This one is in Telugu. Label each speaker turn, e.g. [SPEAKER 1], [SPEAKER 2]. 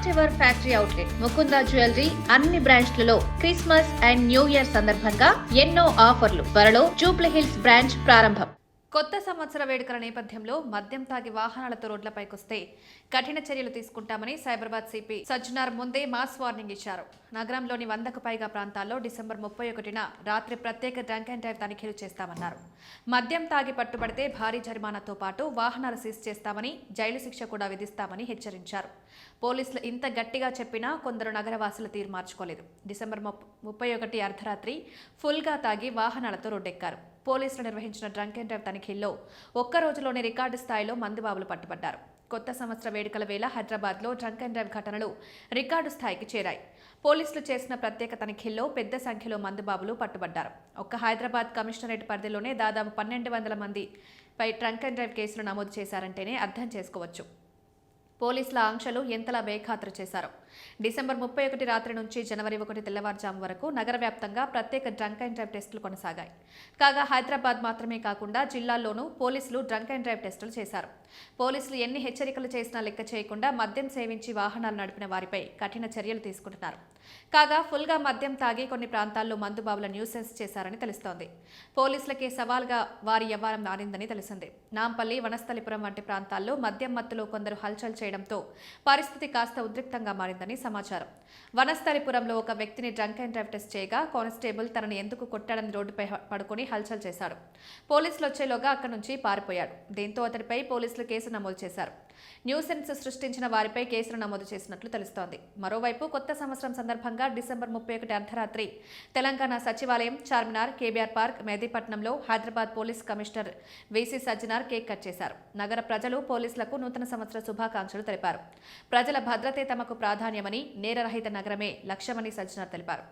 [SPEAKER 1] First ever factory outlet Mukunda jewellery అన్ని బ్రాంచ్లలో క్రిస్మస్ అండ్ న్యూ ఇయర్ సందర్భంగా ఎన్నో ఆఫర్లు. త్వరలో జూబ్లీ హిల్స్ బ్రాంచ్ ప్రారంభం. కొత్త సంవత్సర వేడుకల నేపథ్యంలో మద్యం తాగి వాహనాలతో రోడ్లపైకొస్తే కఠిన చర్యలు తీసుకుంటామని సైబరాబాద్ సిపి సజ్జనార్ ముందే మాస్ వార్నింగ్ ఇచ్చారు. నగరంలోని 100కు పైగా ప్రాంతాల్లో డిసెంబర్ 31న రాత్రి ప్రత్యేక డ్రంక్ అండ్ డ్రైవ్ తనిఖీలు చేస్తామన్నారు. మద్యం తాగి పట్టుబడితే భారీ జరిమానాతో పాటు వాహనాలు సీజ్ చేస్తామని, జైలు శిక్ష కూడా విధిస్తామని హెచ్చరించారు. పోలీసులు ఇంత గట్టిగా చెప్పినా కొందరు నగరవాసులు తీరు మార్చుకోలేదు. డిసెంబర్ 31 అర్ధరాత్రి ఫుల్గా తాగి వాహనాలతో రోడ్డెక్కారు. పోలీసులు నిర్వహించిన డ్రంక్ అండ్ డ్రైవ్ తనిఖీల్లో ఒక్క రోజులోనే రికార్డు స్థాయిలో మందుబాబులు పట్టుబడ్డారు. కొత్త సంవత్సర వేడుకల వేళ హైదరాబాద్లో డ్రంక్ అండ్ డ్రైవ్ ఘటనలు రికార్డు స్థాయికి చేరాయి. పోలీసులు చేసిన ప్రత్యేక తనిఖీల్లో పెద్ద సంఖ్యలో మందుబాబులు పట్టుబడ్డారు. ఒక్క హైదరాబాద్ కమిషనరేట్ పరిధిలోనే దాదాపు 1200 మందిపై డ్రంక్ అండ్ డ్రైవ్ కేసులు నమోదు చేశారంటేనే అర్థం చేసుకోవచ్చు పోలీసుల ఆంక్షలు ఎంతలా బేఖాతరు చేశారు. డిసెంబర్ 31 రాత్రి నుంచి జనవరి 1 తెల్లవారుజాము వరకు నగర వ్యాప్తంగా ప్రత్యేక డ్రంక్ అండ్ డ్రైవ్ టెస్టులు కొనసాగాయి. కాగా హైదరాబాద్ మాత్రమే కాకుండా జిల్లాల్లోనూ పోలీసులు డ్రంక్ అండ్ డ్రైవ్ టెస్టులు చేశారు. పోలీసులు ఎన్ని హెచ్చరికలు చేసినా లెక్క చేయకుండా మద్యం సేవించి వాహనాలు నడిపిన వారిపై కఠిన చర్యలు తీసుకుంటున్నారు. కాగా ఫుల్గా మద్యం తాగి కొన్ని ప్రాంతాల్లో మందుబాబుల న్యూసెన్స్ చేశారని తెలుస్తోంది. పోలీసులకే సవాల్గా వారి వ్యవహారం మారిందని తెలిసింది. నాంపల్లి, వనస్థలిపురం వంటి ప్రాంతాల్లో మద్యం మత్తులో కొందరు హల్చల్ చేయడంతో పరిస్థితి కాస్త ఉద్రిక్తంగా మారిందని సమాచారం. వనస్థలిపురంలో ఒక వ్యక్తిని డ్రంక్ అండ్ డ్రైవ్ టెస్ట్ చేయగా కానిస్టేబుల్ తనను ఎందుకు కొట్టాడని రోడ్డుపై పడుకుని హల్చల్ చేశాడు. పోలీసులు వచ్చేలోగా అక్కడి నుంచి పారిపోయాడు. దీంతో అతడిపై పోలీసులు కేసు నమోదు చేశారు. న్యూసెన్స్ సృష్టించిన వారిపై కేసులు నమోదు చేసినట్లు తెలుస్తోంది. మరోవైపు కొత్త సంవత్సరం సందర్భంగా డిసెంబర్ 31 అర్ధరాత్రి తెలంగాణ సచివాలయం, చార్మినార్, కేబీఆర్ పార్క్, మెహదీపట్నంలో Hyderabad police commissioner VC Sajjanar cake cut చేశారు. నగర ప్రజలు పోలీసులకు నూతన సంవత్సర శుభాకాంక్షలు తెలిపారు. ప్రజల భద్రతే తమకు ప్రాధాన్యమని, నేరరహిత నగరమే లక్ష్యమని సజ్జనార్ తెలిపారు.